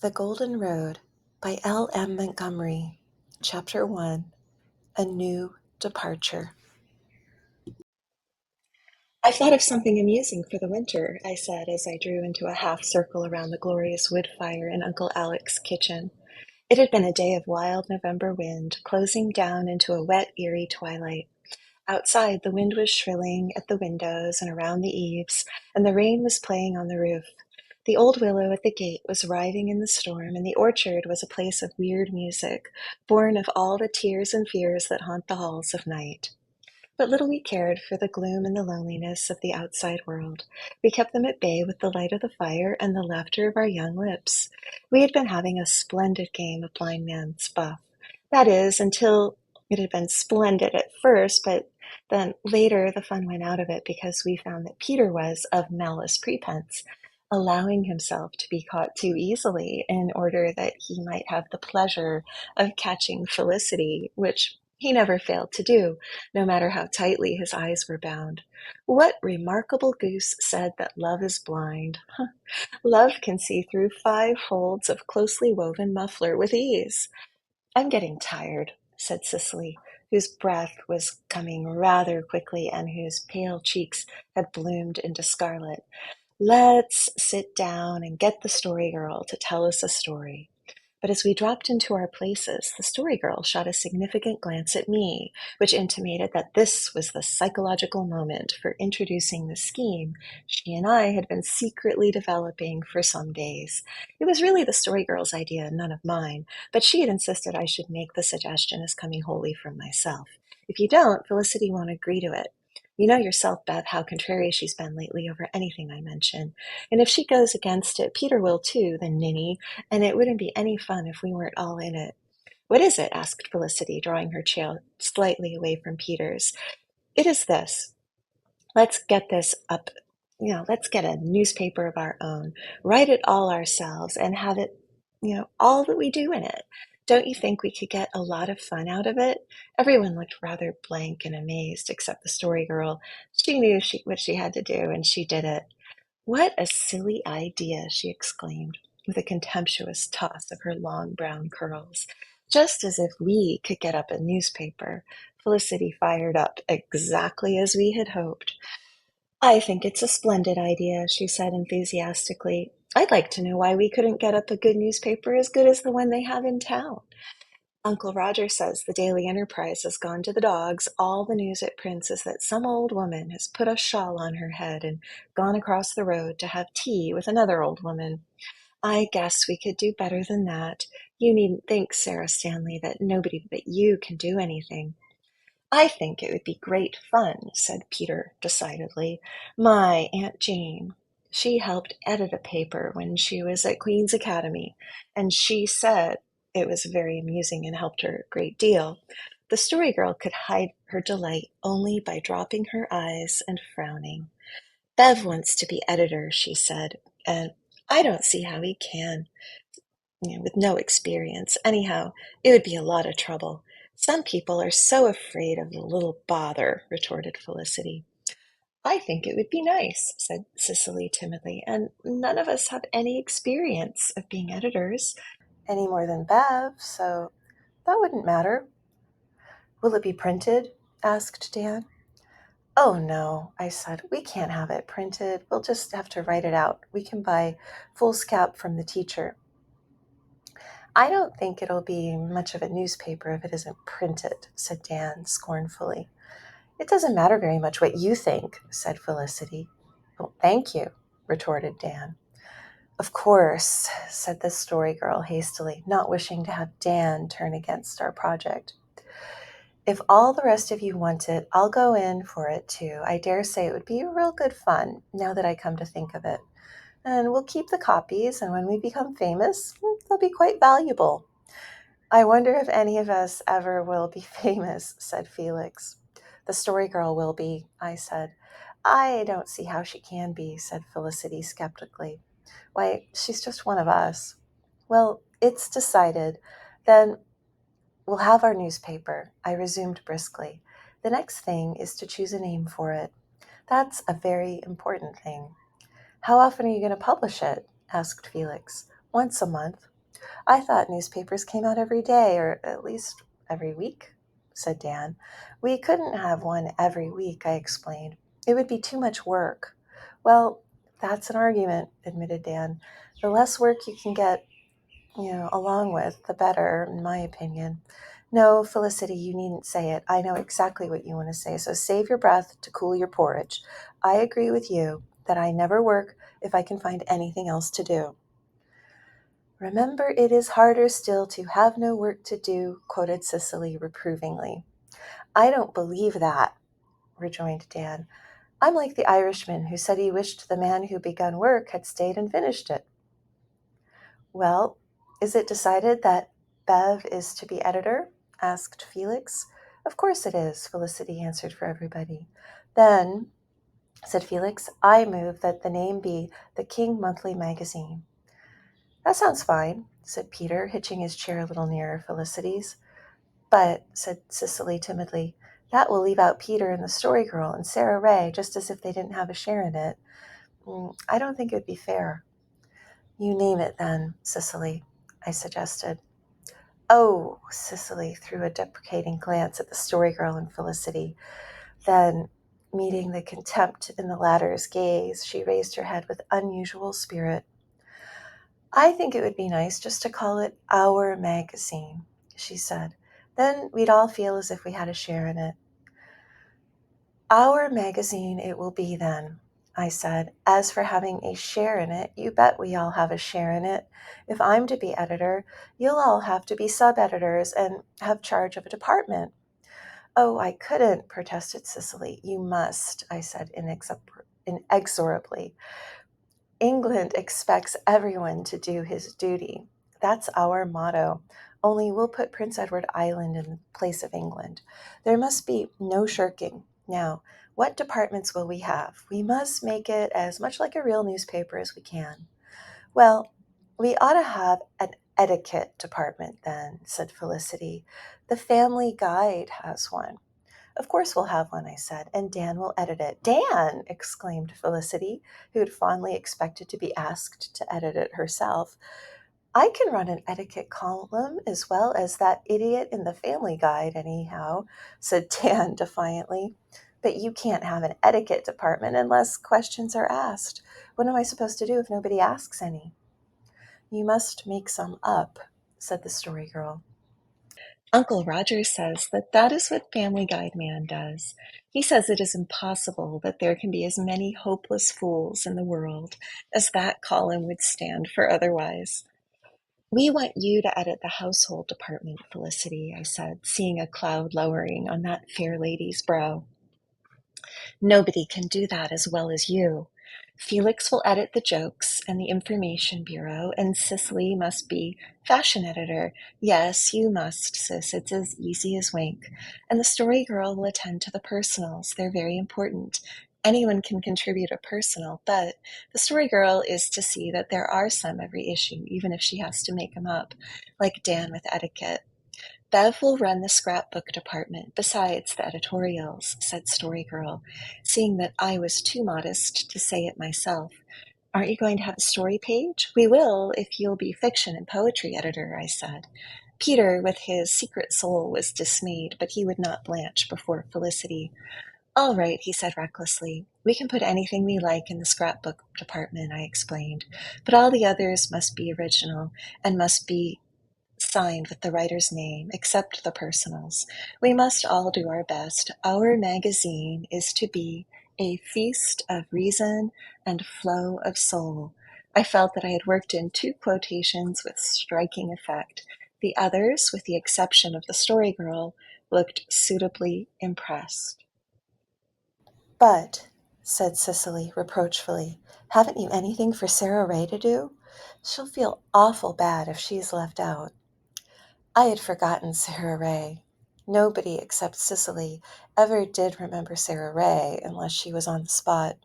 The Golden Road by L.M. Montgomery. Chapter 1. A New Departure. "I've thought of something amusing for the winter," I said as I drew into a half circle around the glorious wood fire in Uncle Alec's kitchen. It had been a day of wild November wind, closing down into a wet, eerie twilight. Outside, the wind was shrilling at the windows and around the eaves, and the rain was playing on the roof. The old willow at the gate was writhing in the storm, and the orchard was a place of weird music, born of all the tears and fears that haunt the halls of night. But little we cared for the gloom and the loneliness of the outside world. We kept them at bay with the light of the fire and the laughter of our young lips. We had been having a splendid game of blind man's buff. That is, until it had been splendid at first, but then later the fun went out of it because we found that Peter was, of malice prepense, allowing himself to be caught too easily in order that he might have the pleasure of catching Felicity, which he never failed to do, no matter how tightly his eyes were bound. What remarkable goose said that love is blind? Love can see through 5 folds of closely woven muffler with ease. "I'm getting tired," said Cicely, whose breath was coming rather quickly and whose pale cheeks had bloomed into scarlet. "Let's sit down and get the Story Girl to tell us a story." But as we dropped into our places, the Story Girl shot a significant glance at me, which intimated that this was the psychological moment for introducing the scheme she and I had been secretly developing for some days. It was really the Story Girl's idea, none of mine, but she had insisted I should make the suggestion as coming wholly from myself. If you don't, Felicity won't agree to it. You know yourself, Bev, how contrary she's been lately over anything I mention. And if she goes against it, Peter will too, the ninny, and it wouldn't be any fun if we weren't all in it. "What is it?" asked Felicity, drawing her chair slightly away from Peter's. "It is this. Let's get this up. Let's get a newspaper of our own, write it all ourselves, and have it, all that we do in it. Don't you think we could get a lot of fun out of it?" Everyone looked rather blank and amazed, except the Story Girl. She knew what she had to do, and she did it. "What a silly idea!" she exclaimed, with a contemptuous toss of her long brown curls. "Just as if we could get up a newspaper." Felicity fired up, exactly as we had hoped. "I think it's a splendid idea," she said enthusiastically. "I'd like to know why we couldn't get up a good newspaper as good as the one they have in town. Uncle Roger says the Daily Enterprise has gone to the dogs. All the news it prints is that some old woman has put a shawl on her head and gone across the road to have tea with another old woman. I guess we could do better than that. You needn't think, Sarah Stanley, that nobody but you can do anything." "I think it would be great fun," said Peter decidedly. "My Aunt Jane, she helped edit a paper when she was at Queen's Academy, and she said it was very amusing and helped her a great deal." The Story Girl could hide her delight only by dropping her eyes and frowning. "Bev wants to be editor," she said, "and I don't see how he can, with no experience. Anyhow, it would be a lot of trouble." "Some people are so afraid of the little bother," retorted Felicity. "I think it would be nice," said Cicely timidly, "and none of us have any experience of being editors, any more than Bev, so that wouldn't matter." "Will it be printed?" asked Dan. "Oh, no," I said. "We can't have it printed. We'll just have to write it out. We can buy foolscap from the teacher." "I don't think it'll be much of a newspaper if it isn't printed," said Dan scornfully. "It doesn't matter very much what you think," said Felicity. "Well, thank you," retorted Dan. "Of course," said the Story Girl hastily, not wishing to have Dan turn against our project. "If all the rest of you want it, I'll go in for it too. I dare say it would be real good fun, now that I come to think of it. And we'll keep the copies, and when we become famous, they'll be quite valuable." "I wonder if any of us ever will be famous," said Felix. "The Story Girl will be," I said. "I don't see how she can be," said Felicity skeptically. "Why, she's just one of us." "Well, it's decided. Then we'll have our newspaper," I resumed briskly. "The next thing is to choose a name for it. That's a very important thing." "How often are you going to publish it?" asked Felix. "Once a month." I thought newspapers came out every day, or at least every week, said Dan. We couldn't have one every week, I explained. It would be too much work. Well, that's an argument, admitted Dan. The less work you can get, along with, the better, in my opinion. No, Felicity, you needn't say it. I know exactly what you want to say, so save your breath to cool your porridge. I agree with you that I never work if I can find anything else to do. Remember, it is harder still to have no work to do, quoted Cicely reprovingly. I don't believe that, rejoined Dan. I'm like the Irishman who said he wished the man who begun work had stayed and finished it. Well, is it decided that Bev is to be editor? Asked Felix. Of course it is, Felicity answered for everybody. Then, said Felix, I move that the name be the King Monthly Magazine. That sounds fine, said Peter, hitching his chair a little nearer Felicity's. But, said Cicely timidly, that will leave out Peter and the Story Girl and Sarah Ray, just as if they didn't have a share in it. I don't think it would be fair. You name it then, Cicely, I suggested. Oh, Cicely threw a deprecating glance at the Story Girl and Felicity. Then, meeting the contempt in the latter's gaze, she raised her head with unusual spirit. I think it would be nice just to call it Our Magazine, she said. Then we'd all feel as if we had a share in it. Our Magazine it will be then, I said. As for having a share in it, you bet we all have a share in it. If I'm to be editor, you'll all have to be sub-editors and have charge of a department. Oh, I couldn't, protested Cicely. You must, I said inexorably. England expects everyone to do his duty. That's our motto. Only we'll put Prince Edward Island in place of England. There must be no shirking. Now, what departments will we have? We must make it as much like a real newspaper as we can. Well, we ought to have an etiquette department then, said Felicity. The Family Guide has one. Of course we'll have one, I said, and Dan will edit it. Dan! Exclaimed Felicity, who had fondly expected to be asked to edit it herself. I can run an etiquette column as well as that idiot in the Family Guide, anyhow, said Dan defiantly. But you can't have an etiquette department unless questions are asked. What am I supposed to do if nobody asks any? You must make some up, said the Story Girl. Uncle Roger says that that is what Family Guide Man does. He says it is impossible that there can be as many hopeless fools in the world as that column would stand for otherwise. We want you to edit the household department, Felicity, I said, seeing a cloud lowering on that fair lady's brow. Nobody can do that as well as you. Felix will edit the jokes and the information bureau, and Cicely must be fashion editor. Yes, you must, sis. It's as easy as wink. And the story girl will attend to the personals. They're very important. Anyone can contribute a personal, but the story girl is to see that there are some every issue, even if she has to make them up, like Dan with etiquette. Bev will run the scrapbook department besides the editorials, said Story Girl, seeing that I was too modest to say it myself. Aren't you going to have a story page? We will, if you'll be fiction and poetry editor, I said. Peter, with his secret soul, was dismayed, but he would not blanch before Felicity. All right, he said recklessly. We can put anything we like in the scrapbook department, I explained, but all the others must be original and must be signed with the writer's name, except the personals. We must all do our best. Our magazine is to be a feast of reason and flow of soul. I felt that I had worked in 2 quotations with striking effect. The others, with the exception of the story girl, looked suitably impressed. But, said Cicely reproachfully, haven't you anything for Sarah Ray to do? She'll feel awful bad if she's left out. I had forgotten Sarah Ray. Nobody except Cicely ever did remember Sarah Ray unless she was on the spot,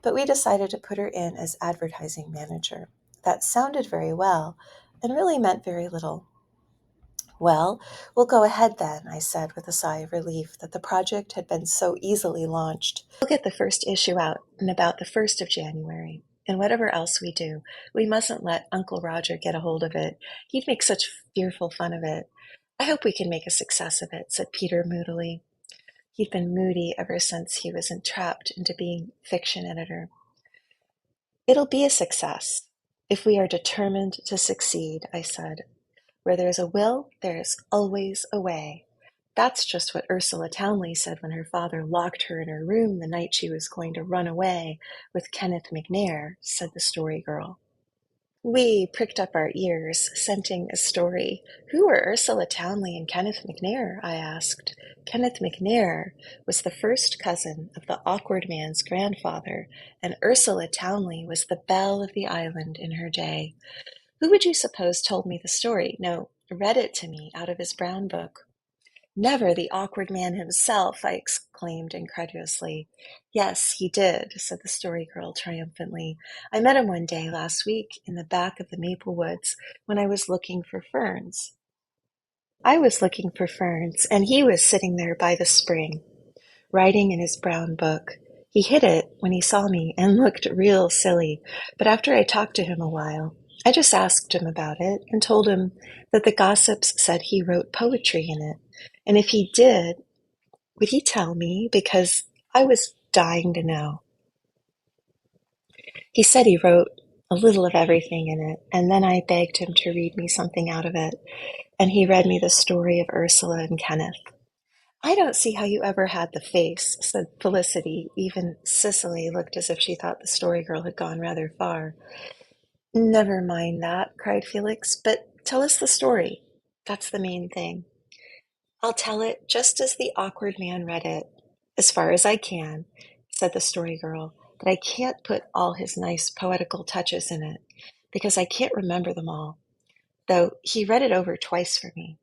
but we decided to put her in as advertising manager. That sounded very well and really meant very little. Well, we'll go ahead then, I said with a sigh of relief that the project had been so easily launched. We'll get the first issue out in about the 1st of January. And whatever else we do, we mustn't let Uncle Roger get a hold of it. He'd make such fearful fun of it. I hope we can make a success of it, said Peter moodily. He'd been moody ever since he was entrapped into being fiction editor. It'll be a success, if we are determined to succeed, I said. Where there's a will, there is always a way. That's just what Ursula Townley said when her father locked her in her room the night she was going to run away with Kenneth McNair, said the Story Girl. We pricked up our ears, scenting a story. Who were Ursula Townley and Kenneth McNair? I asked. Kenneth McNair was the first cousin of the awkward man's grandfather, and Ursula Townley was the belle of the island in her day. Who would you suppose told me the story? No, read it to me out of his brown book. Never the awkward man himself, I exclaimed incredulously. Yes, he did, said the Story Girl triumphantly. I met him one day last week in the back of the maple woods when I was looking for ferns. I was looking for ferns, and he was sitting there by the spring, writing in his brown book. He hid it when he saw me and looked real silly, but after I talked to him a while, I just asked him about it and told him that the gossips said he wrote poetry in it. And if he did, would he tell me? Because I was dying to know. He said he wrote a little of everything in it, and then I begged him to read me something out of it, and he read me the story of Ursula and Kenneth. I don't see how you ever had the face, said Felicity. Even Cicely looked as if she thought the Story Girl had gone rather far. Never mind that, cried Felix, but tell us the story. That's the main thing. I'll tell it just as the awkward man read it, as far as I can, said the Story Girl, but I can't put all his nice poetical touches in it, because I can't remember them all, though he read it over twice for me.